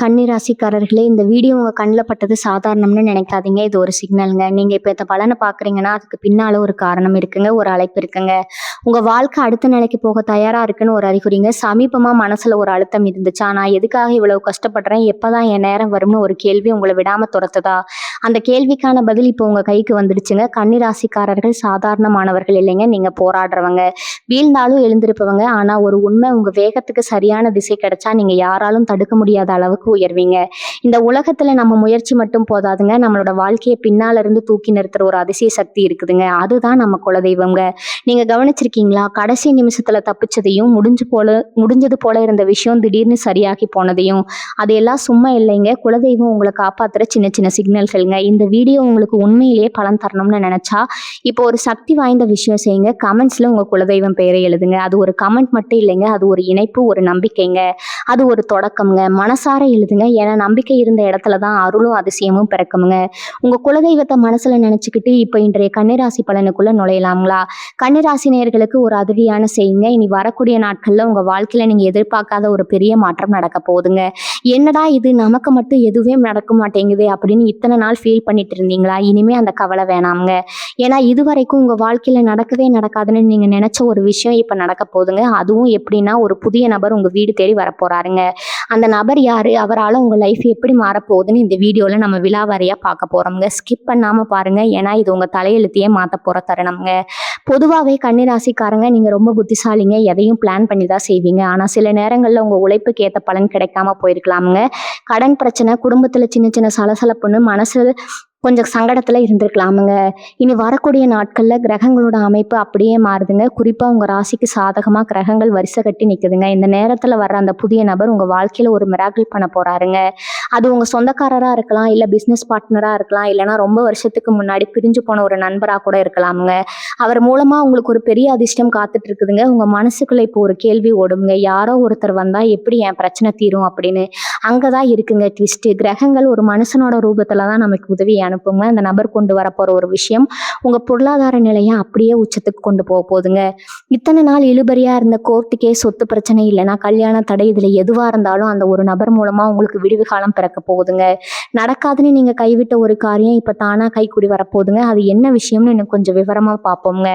கன்னி ராசிக்காரர்களே, இந்த வீடியோ உங்க கண்ல பட்டது சாதாரணம்னு நினைக்காதீங்க. இது ஒரு சிக்னல்ங்க. நீங்க இப்ப இந்த பலன பார்க்குறீங்கன்னா, அதுக்கு பின்னால ஒரு காரணம் இருக்குங்க. ஒரு அழைப்பு இருக்குங்க. உங்க வாழ்க்கை அடுத்த நிலைக்கு போக தயாரா இருக்குன்னு ஒரு அறிகுறிங்க. சமீபமா மனசுல ஒரு அழுத்தம் இருந்துச்சா? நான் எதுக்காக இவ்வளவு கஷ்டப்படுறேன்? எப்பதான் என் நேரம் வரும்னு ஒரு கேள்வி உங்கள விடாம துரத்துதா? அந்த கேள்விக்கான பதில் இப்போ உங்க கைக்கு வந்துடுச்சுங்க. கன்னி ராசிக்காரர்கள் சாதாரணமானவர்கள் இல்லைங்க. நீங்க போராடுறவங்க. வீழ்ந்தாலும் எழுந்திருப்பவங்க. ஆனா ஒரு உண்மை, உங்க வேகத்துக்கு சரியான திசை கிடைச்சா நீங்க யாராலும் தடுக்க முடியாத அளவுக்கு உயர்வீங்க. இந்த உலகத்துல நம்ம முயற்சி மட்டும் போதாதுங்க. நம்மளோட வாழ்க்கையை பின்னால இருந்து தூக்கி நிறுத்துற ஒரு அதிசய சக்தி இருக்குதுங்க. அதுதான் நம்ம குலதெய்வங்க. நீங்க கவனிச்சிருக்கீங்களா? கடைசி நிமிஷத்துல தப்பிச்சதையும், முடிஞ்சது போல இருந்த விஷயம் திடீர்னு சரியாகி போனதையும். அதையெல்லாம் சும்மா இல்லைங்க. குலதெய்வம் உங்களை காப்பாத்துற சின்ன சின்ன சிக்னல்கள்ங்க. இந்த வீடியோ உங்களுக்கு உண்மையிலேயே பலன் தரணும்னு நினைச்சா இப்போ ஒரு சக்தி வாய்ந்த விஷயம் செய்யுங்க. கமெண்ட்ஸ்ல உங்க குலதெய்வம் பெயரை எழுதுங்க. அது ஒரு கமெண்ட் மட்டும் இல்லைங்க. அது ஒரு இணைப்பு, ஒரு நம்பிக்கைங்க. அது ஒரு தொடக்கம்ங்க. மனசார எழுதுங்க. ஏன்னா நம்பிக்கை இருந்த இடத்துல தான் அருளும் அதிசயமும் பிறக்குமுங்க. உங்க குலதெய்வத்தை மனசுல நினைச்சுக்கிட்டு இப்ப இன்றைய கன்னிராசி பலனுக்குள்ள நுழையலாங்களா? கன்னிராசி நேயர்களுக்கு ஒரு அதிர்ச்சியான செய்யுங்க. இனி வரக்கூடிய நாட்கள்ல உங்க வாழ்க்கையில நீங்க எதிர்பார்க்காத ஒரு பெரிய மாற்றம் நடக்க போகுதுங்க. என்னடா இது, நமக்கு மட்டும் எதுவுமே நடக்க மாட்டேங்குது அப்படின்னு இத்தனை நாள் ஃபீல் பண்ணிட்டு இருந்தீங்களா? இனிமே அந்த கவலை வேணாமுங்க. ஏன்னா இதுவரைக்கும் உங்க வாழ்க்கையில நடக்கவே நடக்காதுன்னு நீங்க நினைச்ச ஒரு விஷயம் இப்ப நடக்க போகுதுங்க. அதுவும் எப்படின்னா, ஒரு புதிய நபர் உங்க வீடு தேடி வரப்போறாருங்க. அந்த நபர் யாரு? அவரால் உங்க லைஃப் எப்படி மாறப்போகுதுன்னு இந்த வீடியோவில் நம்ம விலாவாரியா பார்க்க போறோம்ங்க. ஸ்கிப் பண்ணாம பாருங்க. ஏன்னா இது உங்க தலையெழுத்தையே மாற்ற போற தருணம்ங்க. பொதுவாகவே கன்னிராசிக்காரங்க, நீங்க ரொம்ப புத்திசாலிங்க. எதையும் பிளான் பண்ணி தான் செய்வீங்க. ஆனா சில நேரங்கள்ல உங்க உழைப்புக்கு ஏற்ற பலன் கிடைக்காம போயிருக்கலாமுங்க. கடன் பிரச்சனை, குடும்பத்துல சின்ன சின்ன சலசலப்புன்னு மனசு கொஞ்சம் சங்கடத்துல இருந்திருக்கலாமுங்க. இனி வரக்கூடிய நாட்கள்ல கிரகங்களோட அமைப்பு அப்படியே மாறுதுங்க. குறிப்பா உங்க ராசிக்கு சாதகமா கிரகங்கள் வரிசை கட்டி நிக்குதுங்க. இந்த நேரத்துல வர்ற அந்த புதிய நபர் உங்க வாழ்க்கையில ஒரு மிராக்கிள் பண்ண போறாருங்க. அது உங்க சொந்தக்காரரா இருக்கலாம், இல்ல பிசினஸ் பார்ட்னரா இருக்கலாம், இல்லைன்னா ரொம்ப வருஷத்துக்கு முன்னாடி பிரிஞ்சு போன ஒரு நண்பரா கூட இருக்கலாமுங்க. அவர் மூலமா உங்களுக்கு ஒரு பெரிய அதிர்ஷ்டம் காத்துட்டு இருக்குதுங்க. உங்க மனசுக்குள்ள இப்போ ஒரு கேள்வி ஓடுங்க. யாரோ ஒருத்தர் வந்தா எப்படி என் பிரச்சனை தீரும் அப்படின்னு. அங்கதான் இருக்குங்க ட்விஸ்ட். கிரகங்கள் ஒரு மனுஷனோட ரூபத்துலதான் நமக்கு உதவி அனுப்புங்க. அந்த நபர் கொண்டு வரப்போற ஒரு விஷயம் உங்க பொருளாதார நிலையை அப்படியே உச்சத்துக்கு கொண்டு போக போகுதுங்க. இத்தனை நாள் இழுபறியா இருந்த கோர்ட்டு கேஸ், சொத்து பிரச்சனை, இல்லைன்னா கல்யாண தடை, இதுல எதுவா இருந்தாலும் அந்த ஒரு நபர் மூலமா உங்களுக்கு விடிவு காலம் பிறக்க போகுதுங்க. நடக்காதுன்னு நீங்க கைவிட்ட ஒரு காரியம் இப்ப தானா கைக்கூடி வரப்போகுதுங்க. அது என்ன விஷயம்னு இன்னும் கொஞ்சம் விவரமா பார்ப்போங்க.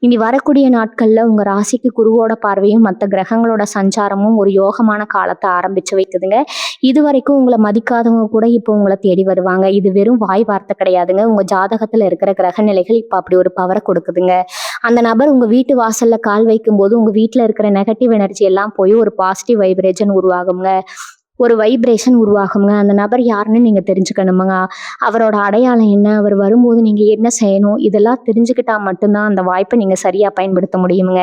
இனி வரக்கூடிய நாட்கள்ல உங்க ராசிக்கு குருவோட பார்வையும் மற்ற கிரகங்களோட சஞ்சாரமும் ஒரு யோகமான காலத்தை ஆரம்பிச்சு வைக்குதுங்க. இது வரைக்கும் உங்களை மதிக்காதவங்க கூட இப்போ உங்களை தேடி வருவாங்க. இது வெறும் வாய் வார்த்தை கிடையாதுங்க. உங்க ஜாதகத்துல இருக்கிற கிரக நிலைகள் இப்ப அப்படி ஒரு பவரை கொடுக்குதுங்க. அந்த நபர் உங்க வீட்டு வாசல்ல கால் வைக்கும் போது உங்க வீட்டுல இருக்கிற நெகட்டிவ் எனர்ஜி எல்லாம் போய் ஒரு பாசிட்டிவ் வைப்ரேஷன் உருவாகுங்க. அந்த நபர் யாருன்னு நீங்க தெரிஞ்சுக்கணுமுங்க. அவரோட அடையாளம் என்ன? அவர் வரும்போது நீங்க என்ன செய்யணும்? இதெல்லாம் தெரிஞ்சுக்கிட்டா மட்டும்தான் அந்த வாய்ப்பை நீங்க சரியா பயன்படுத்த முடியுமுங்க.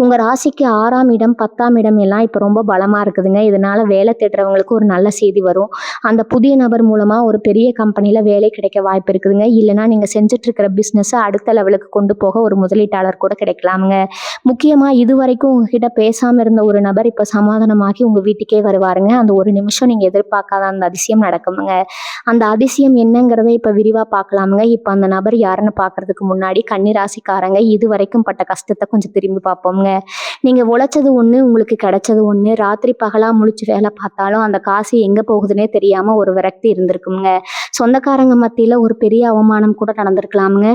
உங்க ராசிக்கு 6ஆம் இடம், 10ஆம் இடம் எல்லாம் இப்ப ரொம்ப பலமா இருக்குதுங்க. இதனால வேலை தேடுறவங்களுக்கு ஒரு நல்ல செய்தி வரும். அந்த புதிய நபர் மூலமா ஒரு பெரிய கம்பெனில வேலை கிடைக்க வாய்ப்பு இருக்குதுங்க. இல்லைன்னா நீங்க செஞ்சுட்டு இருக்கிற பிசினஸ் அடுத்த லெவலுக்கு கொண்டு போக ஒரு முதலீட்டாளர் கூட கிடைக்கலாமுங்க. முக்கியமா இதுவரைக்கும் உங்ககிட்ட பேசாம இருந்த ஒரு நபர் இப்ப சமாதானமாகி உங்க வீட்டுக்கே வருவாருங்க. அந்த ஒரு நிமிஷம் நீங்க எதிர்பார்க்காத அந்த அதிசயம் நடக்குமுங்க. அந்த அதிசயம் என்னங்கிறத இப்ப விரிவா பார்க்கலாமுங்க. இப்ப அந்த நபர் யாருன்னு பார்க்கறதுக்கு முன்னாடி கன்னிராசிக்காரங்க இது வரைக்கும் பட்ட கஷ்டத்தை கொஞ்சம் திரும்பி பார்ப்போம்ங்க. நீங்க உழைச்சது ஒண்ணு, உங்களுக்கு கிடைச்சது ஒண்ணு. ராத்திரி பகலா முழிச்சு வேலை பார்த்தாலும் அந்த காசு எங்க போகுதுன்னே தெரியாம ஒரு விரக்தி இருந்திருக்குங்க. சொந்தக்காரங்க மத்தியில ஒரு பெரிய அவமானம் கூட நடந்திருக்கலாமுங்க.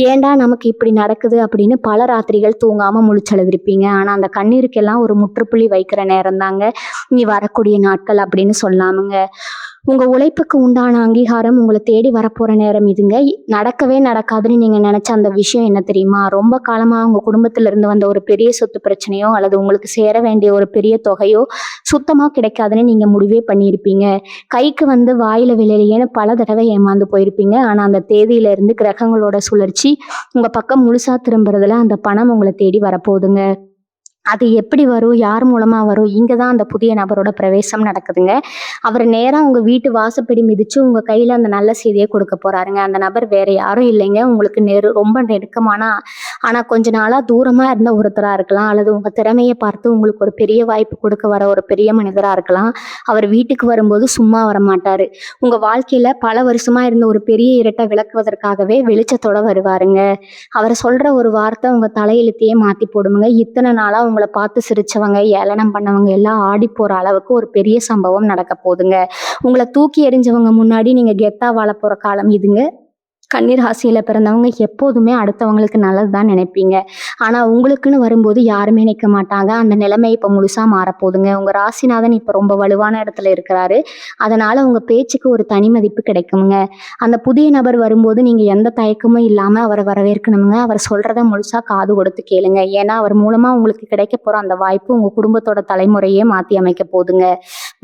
ஏண்டா நமக்கு இப்படி நடக்குது அப்படின்னு பல ராத்திரிகள் தூங்காம முழிச்செழுதிருப்பீங்க. ஆனா அந்த கண்ணீருக்கெல்லாம் ஒரு முற்றுப்புள்ளி வைக்கிற நேரம் தாங்க நீ வரக்கூடிய நாட்கள் அப்படின்னு சொல்லாமுங்க. உங்க உழைப்புக்கு உண்டான அங்கீகாரம் உங்களை தேடி வரப்போற நேரம் இதுங்க. நடக்கவே நடக்காதுன்னு நீங்க நினைச்ச அந்த விஷயம் என்ன தெரியுமா? ரொம்ப காலமா உங்க குடும்பத்துல இருந்து வந்த ஒரு பெரிய சொத்து பிரச்சனையோ அல்லது உங்களுக்கு சேர வேண்டிய ஒரு பெரிய தொகையோ சுத்தமா கிடைக்காதுன்னு நீங்க முடிவே பண்ணியிருப்பீங்க. கைக்கு வந்து வாயில விளையிலேன்னு பல தடவை ஏமாந்து போயிருப்பீங்க. ஆனா அந்த தேதியில இருந்து கிரகங்களோட சுழற்சி உங்க பக்கம் முழுசா திரும்புறதுல அந்த பணம் உங்களை தேடி வரப்போகுதுங்க. அது எப்படி வரும்? யார் மூலமா வரும்? இங்க தான் அந்த புதிய நபரோட பிரவேசம் நடக்குதுங்க. அவர் நேரா உங்க வீட்டு வாசப்படி மிதிச்சு உங்க கையில அந்த நல்ல செய்தியை கொடுக்க போறாருங்க. அந்த நபர் வேற யாரும் இல்லைங்க. உங்களுக்கு ரொம்ப நெருக்கமான, ஆனா கொஞ்ச நாளா தூரமா இருந்த ஒருத்தரா இருக்கலாம், அல்லது உங்க திறமையை பார்த்து உங்களுக்கு ஒரு பெரிய வாய்ப்பு கொடுக்க வர ஒரு பெரிய மனிதரா இருக்கலாம். அவர் வீட்டுக்கு வரும்போது சும்மா வர மாட்டாரு. உங்க வாழ்க்கையில பல வருஷமா இருந்த ஒரு பெரிய இருட்டை விளக்குவதற்காகவே வெளிச்சத்தோட வருவாருங்க. அவர் சொல்ற ஒரு வார்த்தை உங்க தலையெழுத்தையே மாத்தி போடுங்க. இத்தனை நாளா உங்களை உங்கள பார்த்து சிரிச்சவங்க, ஏளனம் பண்ணவங்க எல்லாம் ஆடி போற அளவுக்கு ஒரு பெரிய சம்பவம் நடக்க போகுதுங்க. உங்கள தூக்கி எறிஞ்சவங்க முன்னாடி நீங்க கெத்தா வாழப் போற காலம் இதுங்க. கன்னி ராசியில பிறந்தவங்க எப்போதுமே அடுத்தவங்களுக்கு நல்லது தான் நினைப்பீங்க. ஆனா உங்களுக்குன்னு வரும்போது யாருமே நிக்க மாட்டாங்க. அந்த நிலைமை இப்ப முழுசா மாறப்போகுதுங்க. உங்க ராசிநாதன் இப்ப ரொம்ப வலுவான இடத்துல இருக்கிறாரு. அதனால உங்க பேச்சுக்கு ஒரு தனி மதிப்பு கிடைக்குமுங்க. அந்த புதிய நபர் வரும்போது நீங்க எந்த தயக்கமும் இல்லாம அவர வரவேற்கணுமுங்க. அவர் சொல்றத முழுசா காது கொடுத்து கேளுங்க. ஏன்னா அவர் மூலமா உங்களுக்கு கிடைக்கப் போற அந்த வாய்ப்பு உங்க குடும்பத்தோட தலைமுறையே மாத்தி அமைக்கப் போகுதுங்க.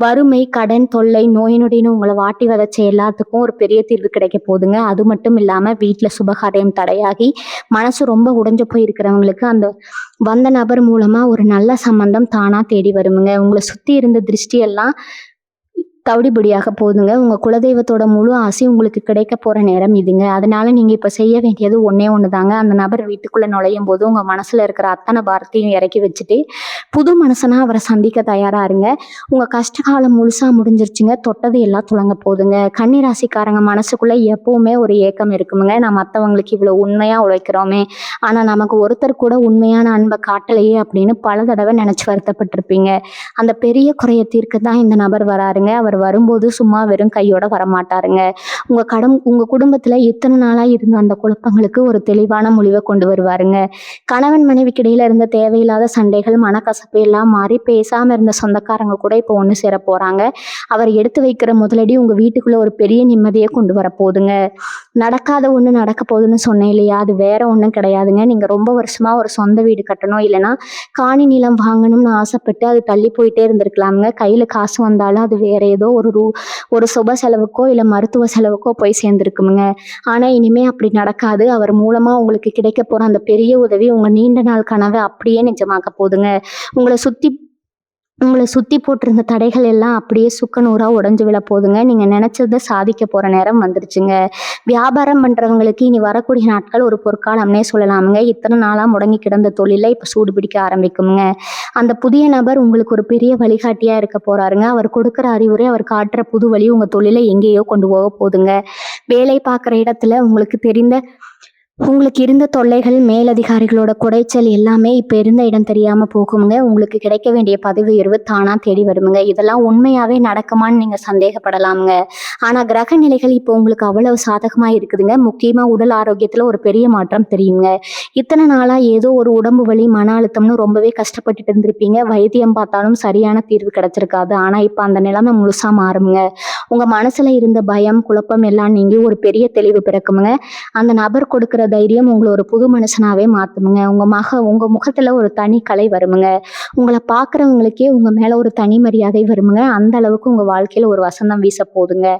வறுமை, கடன் தொல்லை, நோய் நொடின்னு உங்கள வாட்டி வதைச்ச எல்லாத்துக்கும் ஒரு பெரிய தீர்வு கிடைக்கப் போகுதுங்க. அது மட்டும் இல்லாம வீட்ல சுபகாரியம் தடையாகி மனசு ரொம்ப உடைஞ்சு போய் இருக்கிறவங்களுக்கு அந்த வந்த நபர் மூலமா ஒரு நல்ல சம்பந்தம் தானா தேடி வருமுங்க. உங்கள சுத்தி இருந்த திருஷ்டி எல்லாம் தவிடுபடியாக போகுதுங்க. உங்க குலதெய்வத்தோட முழு ஆசையும் உங்களுக்கு கிடைக்க போற நேரம் இதுங்க. அதனால நீங்க இப்ப செய்ய வேண்டியது ஒண்ணே ஒண்ணுதாங்க. அந்த நபர் வீட்டுக்குள்ள நுழையும்போது உங்க மனசுல இருக்கிற அத்தனை பாரத்தையும் இறக்கி வச்சுட்டு புது மனுஷனா அவரை சந்திக்க தயாரா இருங்க. உங்க கஷ்ட காலம் முழுசா முடிஞ்சிருச்சுங்க. தொட்டது எல்லாம் துலங்க போகுதுங்க. கன்னி ராசிக்காரங்க மனசுக்குள்ள எப்பவுமே ஒரு ஏக்கம் இருக்குமுங்க. நான் மத்தவங்களுக்கு இவ்வளவு உண்மையா உழைக்கிறோமே, ஆனா நமக்கு ஒருத்தர் கூட உண்மையான அன்பை காட்டலையே அப்படின்னு பல தடவை நினைச்சு வருத்தப்பட்டிருப்பீங்க. அந்த பெரிய குறைய தீர்க்க தான் இந்த நபர் வராருங்க. அவர் வரும்போது சும்மா வெறும் கையோட வரமாட்டாருங்க. உங்க குடும்பத்துல இத்தனை நாளா இருந்த அந்த குழப்பங்களுக்கு ஒரு தெளிவான முடிவை கொண்டு வருவாருங்க. கணவன் மனைவிக்கு இடையில இருந்த தேவையில்லாத சண்டைகள், மனக்கசப்பு எல்லாம் மாறி பேசாம இருந்த சொந்தக்காரங்க கூட இப்போ ஒண்ணு சேர போறாங்க. அவர் எடுத்து வைக்கிற முதலடி உங்க வீட்டுக்குள்ள ஒரு பெரிய நிம்மதியை கொண்டு வர போகுதுங்க. நடக்காத ஒண்ணு நடக்க போகுதுன்னு சொன்னேன் இல்லையா, அது வேற ஒண்ணும் கிடையாதுங்க. நீங்க ரொம்ப வருஷமா ஒரு சொந்த வீடு கட்டணும், இல்லைன்னா காணி நிலம் வாங்கணும்னு ஆசைப்பட்டு அது தள்ளி போயிட்டே இருந்திருக்கலாமுங்க. கையில காசு வந்தாலும் அது வேற ஏதோ ஒரு சுப செலவுக்கோ இல்ல மருத்துவ செலவுக்கோ போய் சேர்ந்திருக்குமுங்க. ஆனா இனிமே அப்படி நடக்காது. அவர் மூலமா உங்களுக்கு கிடைக்க போற அந்த பெரிய உதவி உங்க நீண்ட நாள் கனவை அப்படியே நிஜமாக்க போகுதுங்க. உங்களை சுத்தி உங்களை சுத்தி போட்டிருந்த தடைகள் எல்லாம் அப்படியே சுக்கு நூறா உடைஞ்சு விழ போகுதுங்க. நீங்க நினைச்சதை சாதிக்க போற நேரம் வந்துருச்சுங்க. வியாபாரம் பண்றவங்களுக்கு இனி வரக்கூடிய நாட்கள் ஒரு பொற்காலம்னே சொல்லலாமுங்க. இத்தனை நாளா முடங்கி கிடந்த தொழிலை இப்ப சூடு பிடிக்க ஆரம்பிக்குங்க. அந்த புதிய நபர் உங்களுக்கு ஒரு பெரிய வழிகாட்டியா இருக்க போறாருங்க. அவர் கொடுக்குற அறிவுரை, அவர் காட்டுற புது வழி உங்க தொழிலை எங்கேயோ கொண்டு போக போகுதுங்க. வேலை பார்க்குற இடத்துல உங்களுக்கு இருந்த தொல்லைகள், மேலதிகாரிகளோட குடைச்சல் எல்லாமே இப்ப இருந்த இடம் தெரியாம போகுமுங்க. உங்களுக்கு கிடைக்க வேண்டிய பதவி உயர்வு தானா தேடி வருமுங்க. இதெல்லாம் உண்மையாவே நடக்குமான்னு நீங்க சந்தேகப்படலாமுங்க. ஆனா கிரக நிலைகள் இப்போ உங்களுக்கு அவ்வளவு சாதகமா இருக்குதுங்க. முக்கியமா உடல் ஆரோக்கியத்துல ஒரு பெரிய மாற்றம் தெரியுங்க. இத்தனை நாளா ஏதோ ஒரு உடம்பு வலி, மன அழுத்தம்னு ரொம்பவே கஷ்டப்பட்டுட்டு இருந்திருப்பீங்க. வைத்தியம் பார்த்தாலும் சரியான தீர்வு கிடைச்சிருக்காது. ஆனா இப்ப அந்த நிலைமை முழுசா மாறுமுங்க. உங்க மனசுல இருந்த பயம், குழப்பம் எல்லாம் நீங்கி ஒரு பெரிய தெளிவு பிறக்குமுங்க. அந்த நபர் கொடுக்கிற தைரியம் உங்களை ஒரு புது மனுஷனாவே மாத்துமுங்க. உங்க முகத்துல ஒரு தனி கலை வருமுங்க. உங்களை பாக்குறவங்களுக்கே உங்க மேல ஒரு தனி மரியாதை வருமுங்க. அந்த அளவுக்கு உங்க வாழ்க்கையில ஒரு வசந்தம் வீச போகுதுங்க.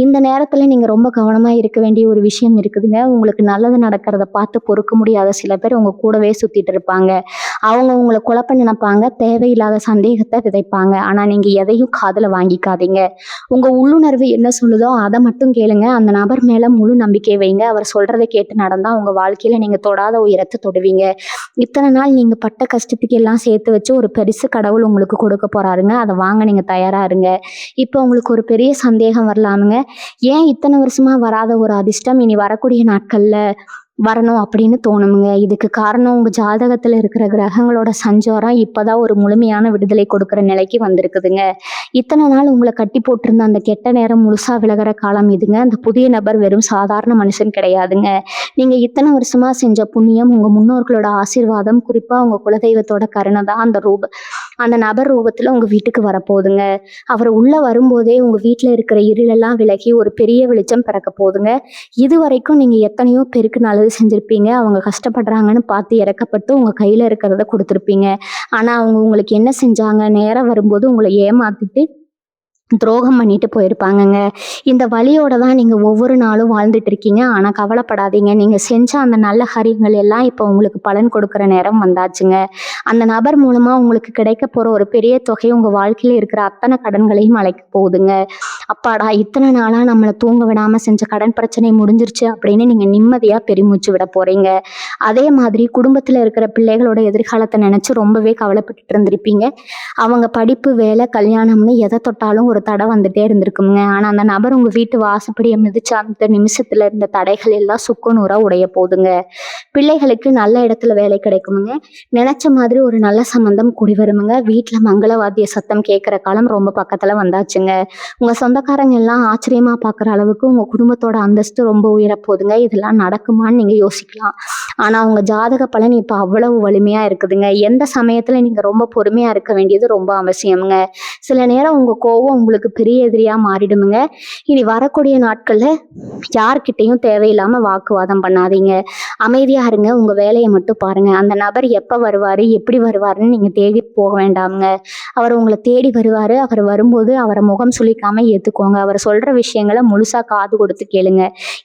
இந்த நேரத்துல நீங்க ரொம்ப கவனமா இருக்க வேண்டிய ஒரு விஷயம் இருக்குதுங்க. உங்களுக்கு நல்லது நடக்கிறத பார்த்து பொறுக்க முடியாத சில பேர் உங்க கூடவே சுத்திட்டு இருப்பாங்க. அவங்க உங்களை குழப்ப நினைப்பாங்க, தேவையில்லாத சந்தேகத்தை விதைப்பாங்க. ஆனா நீங்க எதையும் காதுல வாங்கிக்காதீங்க. உங்க உள்ளுணர்வு என்ன சொல்லுதோ அதை மட்டும் கேளுங்க. அந்த நபர் மேல முழு நம்பிக்கை வைங்க. அவர் சொல்றதை கேட்டு நடந்தா உங்க வாழ்க்கையில நீங்க தொடாத உயரத்தை தொடுவீங்க. இத்தனை நாள் நீங்க பட்ட கஷ்டத்துக்கு எல்லாம் சேர்த்து வச்சு ஒரு பெருசு கடவுள் உங்களுக்கு கொடுக்க போறாருங்க. அதை வாங்க நீங்க தயாரா இருங்க. இப்போ உங்களுக்கு ஒரு பெரிய சந்தேகம் வரலாமுங்க. ஏன் இத்தனை வருஷமா வராத ஒரு அதிர்ஷ்டம் இனி வரக்கூடிய நாட்கள்ல வரணும் அப்படின்னு தோணுமுங்க. இதுக்கு காரணம் உங்க ஜாதகத்துல இருக்கிற கிரகங்களோட சஞ்சாரம் இப்பதான் ஒரு முழுமையான விடுதலை கொடுக்கிற நிலைக்கு வந்திருக்குதுங்க. இத்தனை நாள் உங்களை கட்டி போட்டிருந்த அந்த கெட்ட நேரம் முழுசா விலகிற காலம் இதுங்க. அந்த புதிய நபர் வெறும் சாதாரண மனுஷன் கிடையாதுங்க. நீங்க இத்தனை வருஷமா செஞ்ச புண்ணியம், உங்க முன்னோர்களோட ஆசீர்வாதம், குறிப்பா உங்க குலதெய்வத்தோட கருணை தான் அந்த நபர் ரூபத்துல உங்க வீட்டுக்கு வரப்போகுதுங்க. அவர் உள்ள வரும்போதே உங்க வீட்டுல இருக்கிற இருளெல்லாம் விலகி ஒரு பெரிய வெளிச்சம் பிறக்க போகுதுங்க. இது வரைக்கும் நீங்க எத்தனையோ பேருக்கு நல்லது செஞ்சிருப்பீங்க. அவங்க கஷ்டப்படுறாங்கன்னு பார்த்து இறக்கப்பட்டு உங்க கையில இருக்கிறத கொடுத்துருப்பீங்க. ஆனா அவங்க உங்களுக்கு என்ன செஞ்சாங்க? நேரம் வரும்போது உங்களை ஏமாத்திட்டு துரோகம் பண்ணிட்டு போயிருப்பாங்கங்க. இந்த வலியோட தான் நீங்க ஒவ்வொரு நாளும் வாழ்ந்துட்டு இருக்கீங்க. ஆனா கவலைப்படாதீங்க. நீங்க செஞ்ச அந்த நல்ல காரியங்கள் எல்லாம் இப்போ உங்களுக்கு பலன் கொடுக்கிற நேரம் வந்தாச்சுங்க. அந்த நபர் மூலமா உங்களுக்கு கிடைக்க போற ஒரு பெரிய தொகை உங்க வாழ்க்கையில இருக்கிற அத்தனை கடன்களையும் அழைக்க போகுதுங்க. அப்பாடா, இத்தனை நாளா நம்மளை தூங்க விடாம செஞ்ச கடன் பிரச்சனை முடிஞ்சிருச்சு அப்படின்னு நீங்க நிம்மதியா பெருமூச்சு விட போறீங்க. அதே மாதிரி குடும்பத்துல இருக்கிற பிள்ளைகளோட எதிர்காலத்தை நினைச்சு ரொம்பவே கவலைப்பட்டுட்டு இருந்திருப்பீங்க. அவங்க படிப்பு, வேலை, கல்யாணம்னு எதை தொட்டாலும் ஒரு ஒரு தடை வந்துட்டே இருந்திருக்குங்க. ஆனா அந்த நபர் உங்க வீட்டு வாசப்படியை மிதிச்ச அந்த நிமிஷத்துல இருந்த தடைகள் எல்லாம் சுக்குநூறா உடைய போகுதுங்க. பிள்ளைகளுக்கு நல்ல இடத்துல வேலை கிடைக்குமுங்க. நினைச்ச மாதிரி ஒரு நல்ல சம்பந்தம் கூடி வருமுங்க. வீட்டுல மங்களவாத்திய சத்தம் கேட்கிற காலம் ரொம்ப பக்கத்துல வந்தாச்சுங்க. உங்க சொந்தக்காரங்க எல்லாம் ஆச்சரியமா பாக்குற அளவுக்கு உங்க குடும்பத்தோட அந்தஸ்து ரொம்ப உயரப்போகுதுங்க. இதெல்லாம் நடக்குமான்னு நீங்க யோசிக்கலாம். ஆனா உங்க ஜாதக பலன் இப்ப அவ்வளவு வலிமையா இருக்குதுங்க. எந்த சமயத்துல நீங்க ரொம்ப பொறுமையா இருக்க வேண்டியது ரொம்ப அவசியமுங்க. சில நேரம் உங்க கோவம் உங்களுக்கு பெரிய எதிரியா மாறிடுமுங்க. இனி வரக்கூடிய நாட்கள்ல யார்கிட்டயும் தேவையில்லாம வாக்குவாதம் பண்ணாதீங்க. அமைதியா இருங்க. உங்க வேலையை மட்டும் பாருங்க. அந்த நபர் எப்ப வருவாரு, எப்படி வருவாருன்னு நீங்க தேடி போக வேண்டாமுங்க. அவர் உங்களை தேடி வருவாரு. அவர் வரும்போது அவரை முகம் சுளிக்காம ஏத்துக்கோங்க. அவர் சொல்ற விஷயங்களை முழுசா காது கொடுத்து கேளுங்க.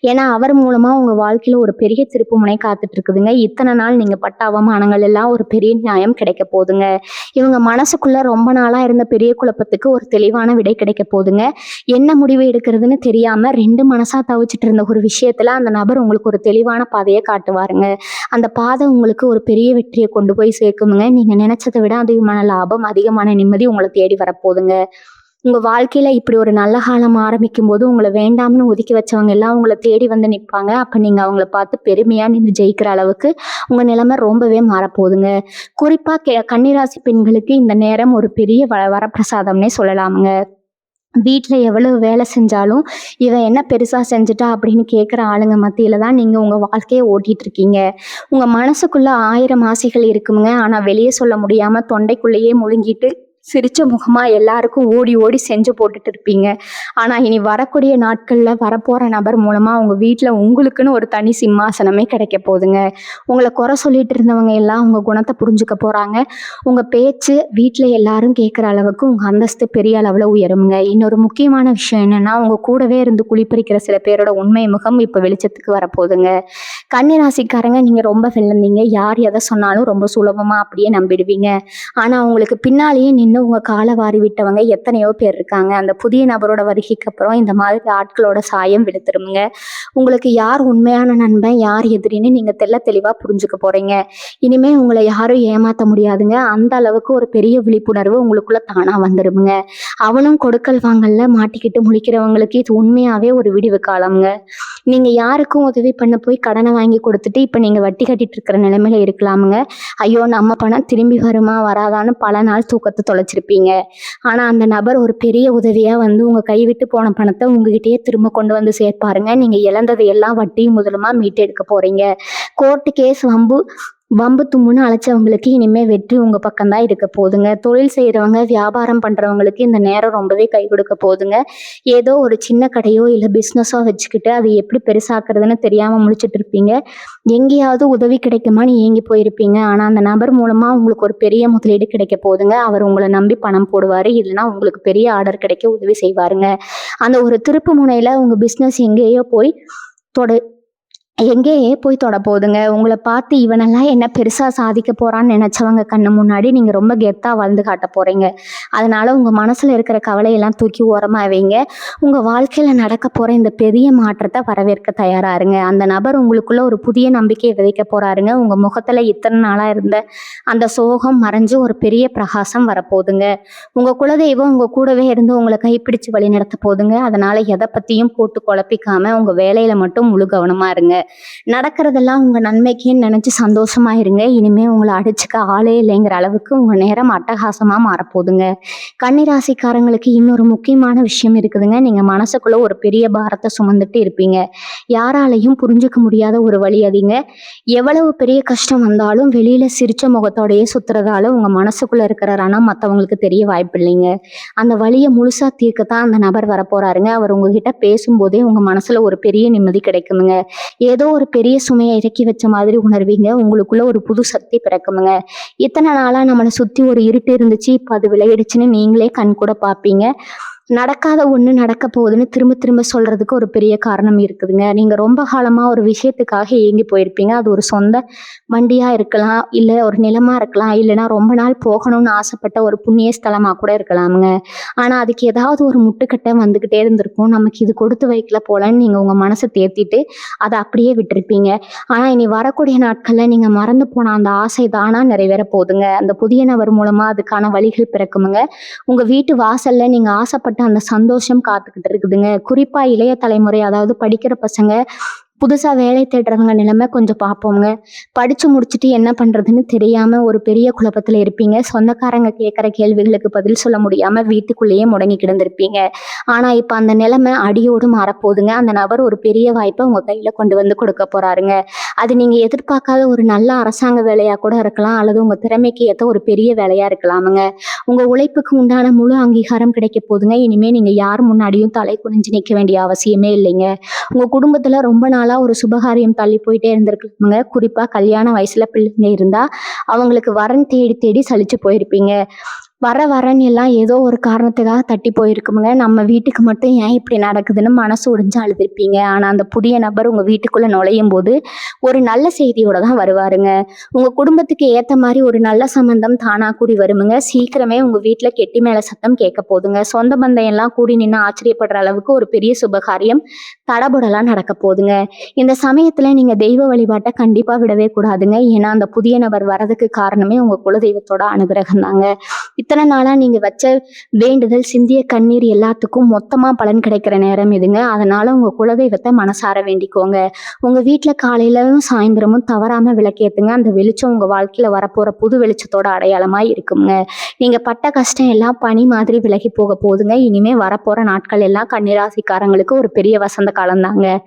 ஏன்னா அவர் மூலமா உங்க வாழ்க்கையில ஒரு பெரிய திருப்பு முனை காத்துட்டு இருக்குதுங்க. இத்தனை நாள் நீங்க பட்ட அவமானங்கள் எல்லாம் ஒரு பெரிய நியாயம் கிடைக்க போகுதுங்க. இவங்க மனசுக்குள்ள ரொம்ப நாளா இருந்த பெரிய குழப்பத்துக்கு ஒரு தெளிவான விடை கிடைக்க போகுதுங்க. என்ன முடிவு எடுக்கிறதுன்னு தெரியாம ரெண்டு மனசா தவிச்சிட்டு இருந்த ஒரு விஷயத்துல அந்த நபர் உங்களுக்கு ஒரு தெளிவான பாதையை காட்டுவாருங்க. அந்த பாதை உங்களுக்கு ஒரு பெரிய வெற்றியை கொண்டு போய் சேர்க்குமுங்க. நீங்க நினைச்சதை விட அதிகமான லாபம், அதிகமான நிம்மதி உங்களை தேடி வரப்போகுதுங்க. உங்க வாழ்க்கையில இப்படி ஒரு நல்ல காலம் ஆரம்பிக்கும் போது உங்களை வேண்டாம்னு ஒதுக்கி வச்சவங்க எல்லாம் உங்களை தேடி வந்து நிற்பாங்க. அப்ப நீங்க அவங்கள பார்த்து பெருமையா நின்று ஜெயிக்கிற அளவுக்கு உங்க நிலைமை ரொம்பவே மாறப்போகுதுங்க. குறிப்பா கன்னிராசி பெண்களுக்கு இந்த நேரம் ஒரு பெரிய வரப்பிரசாதம்னே சொல்லலாமுங்க. வீட்டுல எவ்வளவு வேலை செஞ்சாலும் இவன் என்ன பெருசா செஞ்சுட்டா அப்படின்னு கேட்குற ஆளுங்க மத்தியில தான் நீங்க உங்க வாழ்க்கையை ஓட்டிட்டு இருக்கீங்க. உங்க மனசுக்குள்ள 1000 ஆசைகள் இருக்குமுங்க. ஆனா வெளியே சொல்ல முடியாம தொண்டைக்குள்ளேயே முழுங்கிட்டு சிரிச்ச முகமா எல்லாருக்கும் ஓடி ஓடி செஞ்சு போட்டுட்டு இருப்பீங்க. ஆனா இனி வரக்கூடிய நாட்கள்ல வரப்போற நபர் மூலமா உங்க வீட்டுல உங்களுக்குன்னு ஒரு தனி சிம்மாசனமே கிடைக்க போகுதுங்க. உங்களை குறை சொல்லிட்டு இருந்தவங்க எல்லாம் உங்க குணத்தை புரிஞ்சுக்க போறாங்க. உங்க பேச்சு வீட்டுல எல்லாரும் கேட்குற அளவுக்கு உங்க அந்தஸ்து பெரிய அளவுல உயருங்க. இன்னொரு முக்கியமான விஷயம் என்னன்னா, உங்க கூடவே இருந்து குளிப்பறிக்கிற சில பேரோட உண்மை முகம் இப்ப வெளிச்சத்துக்கு வரப்போகுதுங்க. கன்னிராசிக்காரங்க, நீங்க ரொம்ப வெள்ளந்தீங்க. யார் எதை சொன்னாலும் ரொம்ப சுலபமா அப்படியே நம்பிடுவீங்க. ஆனா உங்களுக்கு பின்னாலேயே நின்று உங்க காலை வாரி விட்டவங்க எத்தனையோ பேர் இருக்காங்க. அந்த புதிய நபரோட வருகைக்கு அப்புறம் இந்த மாதிரி ஆட்களோட சாயம் விழுத்துருமுங்க. உங்களுக்கு யார் உண்மையான நண்பன், யார் எதிரின்னு நீங்க தெளிவா புரிஞ்சுக்க போறீங்க. இனிமே உங்களை யாரும் ஏமாத்த முடியாதுங்க. அந்த அளவுக்கு ஒரு பெரிய விழிப்புணர்வு உங்களுக்குள்ள தானா வந்துருமுங்க. அவனும் கொடுக்கல் வாங்கல்ல மாட்டிக்கிட்டு முழிக்கிறவங்களுக்கு இது உண்மையாவே ஒரு விடிவு காலம்ங்க. நீங்க யாருக்கும் உதவி பண்ண போய் கடனை வாங்கி கொடுத்துட்டு இப்ப நீங்க வட்டி கட்டிட்டு இருக்கிற நிலைமையில இருக்கலாமுங்க. ஐயோ நம்ம பணம் திரும்பி வருமா வராதான்னு பல நாள் தூக்கத்தை தொலைச்சிருப்பீங்க. ஆனா அந்த நபர் ஒரு பெரிய உதவியா வந்து உங்க கைவிட்டு போன பணத்தை உங்ககிட்டயே திரும்ப கொண்டு வந்து சேர்ப்பாருங்க. நீங்க இழந்தது எல்லாம் வட்டியும் முதலுமா மீட்டு எடுக்க போறீங்க. கோர்ட்டு கேஸ் வம்பு தும்முன்னு அழைச்சவங்களுக்கு இனிமே வெற்றி உங்க பக்கம்தான் இருக்க போகுதுங்க. தொழில் செய்யறவங்க, வியாபாரம் பண்றவங்களுக்கு இந்த நேரம் ரொம்பவே கை கொடுக்க போகுதுங்க. ஏதோ ஒரு சின்ன கடையோ இல்லை பிஸ்னஸோ வச்சுக்கிட்டு அது எப்படி பெருசாக்குறதுன்னு தெரியாம முழிச்சிட்டு இருப்பீங்க. எங்கேயாவது உதவி கிடைக்குமான்னு ஏங்கி போயிருப்பீங்க. ஆனா அந்த நபர் மூலமா உங்களுக்கு ஒரு பெரிய முதலீடு கிடைக்க போகுதுங்க. அவர் உங்களை நம்பி பணம் போடுவாரு. இல்லைன்னா உங்களுக்கு பெரிய ஆர்டர் கிடைக்க உதவி செய்வாருங்க. அந்த ஒரு திருப்பு முனையில உங்க பிஸ்னஸ் எங்கேயே போய் தொட போகுதுங்க. உங்களை பார்த்து இவனெல்லாம் என்ன பெருசா சாதிக்க போறான்னு நினைச்சவங்க கண்ணு முன்னாடி நீங்க ரொம்ப கெத்தா வாழ்ந்து காட்ட போறீங்க. அதனால உங்க மனசுல இருக்கிற கவலையெல்லாம் தூக்கி ஓரமா வைங்க. உங்க வாழ்க்கையில நடக்க போற இந்த பெரிய மாற்றத்தை வரவேற்க தயாரா இருங்க. அந்த நபர் உங்களுக்குள்ள ஒரு புதிய நம்பிக்கையை விதைக்க போறாருங்க. உங்க முகத்துல இத்தனை நாளா இருந்த அந்த சோகம் மறைஞ்சு ஒரு பெரிய பிரகாசம் வரப்போகுதுங்க. உங்க குலதெய்வம் உங்க கூடவே இருந்து உங்களை கைப்பிடிச்சு வழி நடத்த போகுதுங்க. அதனால எதை பத்தியும் போட்டு குழப்பிக்காம உங்க வேலையில மட்டும் முழு கவனமா இருங்க. நடக்கிறதெல்லாம் உங்க நன்மைக்குன்னு நினைச்சு சந்தோஷமா இருங்க. இனிமே உங்களை அடிச்சுக்க ஆளே இல்லைங்கிற அளவுக்கு உங்க நேரம் அட்டகாசமா மாறப்போகுதுங்க. கன்னிராசிக்காரங்களுக்கு இன்னொரு முக்கியமான விஷயம் இருக்குதுங்க. நீங்க மனசுக்குள்ள ஒரு பெரிய பாரத்தை சுமந்துட்டு இருப்பீங்க. யாராலையும் புரிஞ்சுக்க முடியாத ஒரு வழி அதிங்க. எவ்வளவு பெரிய கஷ்டம் வந்தாலும் வெளியில சிரிச்ச முகத்தோடையே சுத்துறதால உங்க மனசுக்குள்ள இருக்கிற ரணம் மற்றவங்களுக்கு தெரிய வாய்ப்பு இல்லைங்க. அந்த வழியை முழுசா தீர்க்கத்தான் அந்த நபர் வரப்போறாருங்க. அவர் உங்ககிட்ட பேசும்போதே உங்க மனசுல ஒரு பெரிய நிம்மதி கிடைக்குமுங்க. ஏதோ ஒரு பெரிய சுமையை இறக்கி வச்ச மாதிரி உணர்வீங்க. உங்களுக்குள்ள ஒரு புது சக்தி பிறக்குமுங்க. இத்தனை நாளா நம்மளை சுத்தி ஒரு இருட்டு இருந்துச்சு, இப்ப அது விளையிடுச்சுன்னு நீங்களே கண் கூட பார்ப்பீங்க. நடக்காத ஒண்ணு நடக்க போகுதுன்னு திரும்ப திரும்ப சொல்றதுக்கு ஒரு பெரிய காரணம் இருக்குதுங்க. நீங்க ரொம்ப காலமா ஒரு விஷயத்துக்காக ஏங்கி போயிருப்பீங்க. அது ஒரு சொந்த வண்டியா இருக்கலாம், இல்ல ஒரு நிலமா இருக்கலாம், இல்லைன்னா ரொம்ப நாள் போகணும்னு ஆசைப்பட்ட ஒரு புண்ணிய ஸ்தலமா கூட இருக்கலாமுங்க. ஆனா அதுக்கு ஏதாவது ஒரு முட்டுக்கட்டை வந்துகிட்டே இருந்திருக்கும். நமக்கு இது கொடுத்து வைக்கல போலன்னு நீங்க உங்க மனசை தேத்திட்டு அதை அப்படியே விட்டுருப்பீங்க. ஆனா இனி வரக்கூடிய நாட்கள்ல நீங்க மறந்து போன அந்த ஆசை தானா நிறைவேற போகுதுங்க. அந்த புதிய நபர் மூலமா அதுக்கான வழிகள் பிறக்குமுங்க. உங்க வீட்டு வாசல்ல நீங்க ஆசைப்பட்ட அவங்களுக்கு அந்த சந்தோஷம் காத்துக்கிட்டு இருக்குதுங்க. குறிப்பா இளைய தலைமுறை, அதாவது படிக்கிற பசங்க, புதுசா வேலை தேடுறவங்க நிலைமை கொஞ்சம் பார்ப்போங்க. படிச்சு முடிச்சுட்டு என்ன பண்றதுன்னு தெரியாம ஒரு பெரிய குழப்பத்துல இருப்பீங்க. சொந்தக்காரங்க கேட்குற கேள்விகளுக்கு பதில் சொல்ல முடியாம வீட்டுக்குள்ளேயே முடங்கி கிடந்திருப்பீங்க. ஆனா இப்ப அந்த நிலைமை அடியோடு மாறப்போகுதுங்க. அந்த நபர் ஒரு பெரிய வாய்ப்பை உங்க கையில கொண்டு வந்து கொடுக்க போறாருங்க. அது நீங்க எதிர்பார்க்காத ஒரு நல்ல அரசாங்க வேலையா கூட இருக்கலாம், அல்லது உங்க திறமைக்கு ஏத்த ஒரு பெரிய வேலையா இருக்கலாமுங்க. உங்க உழைப்புக்கு உண்டான முழு அங்கீகாரம் கிடைக்க போகுதுங்க. இனிமே நீங்க யார் முன்னாடியும் தலை குனிஞ்சு நிற்க வேண்டிய அவசியமே இல்லைங்க. உங்க குடும்பத்துல ரொம்ப நாளா ஒரு சுபகாரியம் தள்ளி போயிட்டே இருந்திருக்குங்க. குறிப்பா கல்யாண வயசுல பிள்ளைங்க இருந்தா அவங்களுக்கு வரன் தேடி தேடி சலிச்சு போயிருப்பீங்க. வரன் எல்லாம் ஏதோ ஒரு காரணத்துக்காக தட்டி போயிருக்குமுங்க. நம்ம வீட்டுக்கு மட்டும் ஏன் இப்படி நடக்குதுன்னு மனசு உடைஞ்சு அழுதுருப்பீங்க. ஆனா அந்த புதிய நபர் உங்க வீட்டுக்குள்ள நுழையும் போது ஒரு நல்ல செய்தியோட தான் வருவாருங்க. உங்க குடும்பத்துக்கு ஏத்த மாதிரி ஒரு நல்ல சம்பந்தம் தானா கூடி வருமுங்க. சீக்கிரமே உங்க வீட்டுல கெட்டி மேல சத்தம் கேட்க போகுதுங்க. சொந்த பந்தம் எல்லாம் கூடி நின்று ஆச்சரியப்படுற அளவுக்கு ஒரு பெரிய சுபகாரியம் தடபுடலா நடக்க போகுதுங்க. இந்த சமயத்துல நீங்க தெய்வ வழிபாட்டை கண்டிப்பா விடவே கூடாதுங்க. ஏன்னா அந்த புதிய நபர் வரதுக்கு காரணமே உங்க குலதெய்வத்தோட அனுகிரகம் தாங்க. இத்தனை நாளா நீங்க வச்ச வேண்டுதல், சிந்திய கண்ணீர் எல்லாத்துக்கும் மொத்தமா பலன் கிடைக்கிற நேரம் இதுங்க. அதனால உங்க குலதெய்வத்தை மனசார வேண்டிக்கோங்க. உங்க வீட்டுல காலையிலும் சாயந்தரமும் தவறாம விளக்கேத்துங்க. அந்த வெளிச்சம் உங்க வாழ்க்கையில வரப்போற புது வெளிச்சத்தோட அடையாளமா இருக்குங்க. நீங்க பட்ட கஷ்டம் எல்லாம் பனி மாதிரி விலகி போக போகுதுங்க. இனிமே வரப்போற நாட்கள் எல்லாம் கன்னிராசிக்காரங்களுக்கு ஒரு பெரிய வசந்த காலம் தாங்க.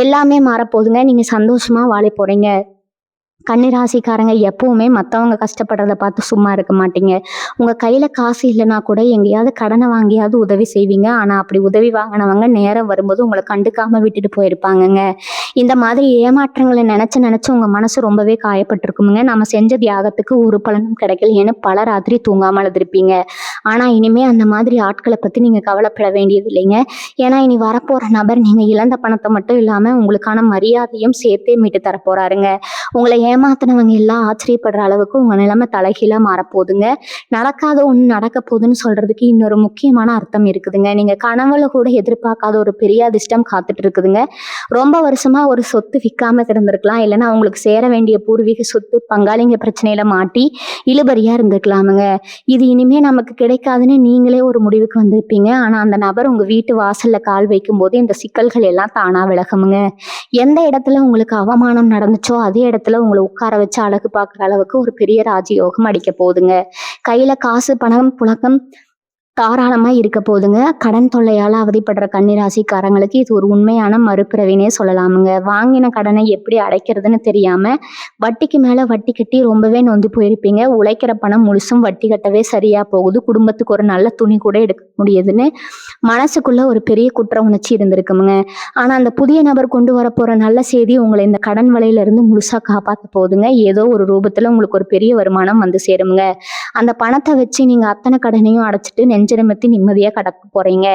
எல்லாமே மாறப்போகுதுங்க. நீங்க சந்தோஷமா வாழ போறீங்க. கன்னிராசிக்காரங்க எப்பவுமே மற்றவங்க கஷ்டப்படுறத பார்த்து சும்மா இருக்க மாட்டீங்க. உங்க கையில காசு இல்லைன்னா கூட எங்கேயாவது கடனை வாங்கியாவது உதவி செய்வீங்க. ஆனா அப்படி உதவி வாங்கினவங்க நேரம் வரும்போது உங்களை கண்டுக்காம விட்டுட்டு போயிருப்பாங்கங்க. இந்த மாதிரி ஏமாற்றங்களை நினைச்சு உங்க மனசு ரொம்பவே காயப்பட்டிருக்குமுங்க. நம்ம செஞ்ச தியாகத்துக்கு ஒரு பலனும் கிடைக்கலையேன்னு பல ராத்திரி தூங்காம அழுதுருப்பீங்க. ஆனா இனிமே அந்த மாதிரி ஆட்களை பத்தி நீங்க கவலைப்பட வேண்டியது இல்லைங்க. ஏன்னா இனி வரப்போற நபர் நீங்க இழந்த பணத்தை மட்டும் இல்லாம உங்களுக்கான மரியாதையும் சேர்த்தே மீட்டு தர போறாருங்க. உங்களை ஏமாத்தினவங்க எல்லாம் ஆச்சரியப்படுற அளவுக்கு உங்க நிலைமை தலைகீழா மாறப்போகுதுங்க. நடக்காத ஒண்ணு நடக்க போகுதுன்னு சொல்றதுக்கு இன்னொரு முக்கியமான அர்த்தம் இருக்குதுங்க. நீங்க கனவுல கூட எதிர்பார்க்காத ஒரு பெரிய அதிர்ஷ்டம் காத்துட்டு இருக்குதுங்க. ரொம்ப வருஷமா ஒரு சொத்து விற்காம கிடந்திருக்கலாம், இல்லைன்னா அவங்களுக்கு சேர வேண்டிய பூர்வீக சொத்து பங்காளிங்க பிரச்சனையில மாட்டி இழுபறியா இருந்திருக்கலாமுங்க. இது இனிமே நமக்கு கிடைக்காதுன்னு நீங்களே ஒரு முடிவுக்கு வந்திருப்பீங்க. ஆனா அந்த நபர் உங்க வீட்டு வாசல்ல கால் வைக்கும் போது இந்த சிக்கல்கள் எல்லாம் தானா விலகுமுங்க. எந்த இடத்துல உங்களுக்கு அவமானம் நடந்துச்சோ அதே இடத்துல உங்களை உட்கார வச்சு அழகு பார்க்குற அளவுக்கு ஒரு பெரிய ராஜயோகம் அடிக்க போகுதுங்க. கையில காசு, பணம், புழக்கம் தாராளமா இருக்க போதுங்க. கடன் தொல்லையால அவதிப்படுற கன்னிராசிக்காரங்களுக்கு இது ஒரு உண்மையான மறுபிறவினே சொல்லலாமுங்க. வாங்கின கடனை எப்படி அடைக்கிறதுன்னு தெரியாம வட்டிக்கு மேல வட்டி கட்டி ரொம்பவே நொந்து போயிருப்பீங்க. உழைக்கிற பணம் முழுசும் வட்டி கட்டவே சரியா போகுது. குடும்பத்துக்கு ஒரு நல்ல துணி கூட எடுக்க முடியுதுன்னு மனசுக்குள்ள ஒரு பெரிய குற்ற உணர்ச்சி இருந்திருக்குமுங்க. ஆனா அந்த புதிய நபர் கொண்டு வர போற நல்ல செய்தி உங்களை இந்த கடன் வலையில இருந்து முழுசா காப்பாத்த போகுதுங்க. ஏதோ ஒரு ரூபத்துல உங்களுக்கு ஒரு பெரிய வருமானம் வந்து சேருமுங்க. அந்த பணத்தை வச்சு நீங்க அத்தனை கடனையும் அடைச்சிட்டு நெஞ்செருமத்தி நிம்மதியா கடக்க போறீங்க.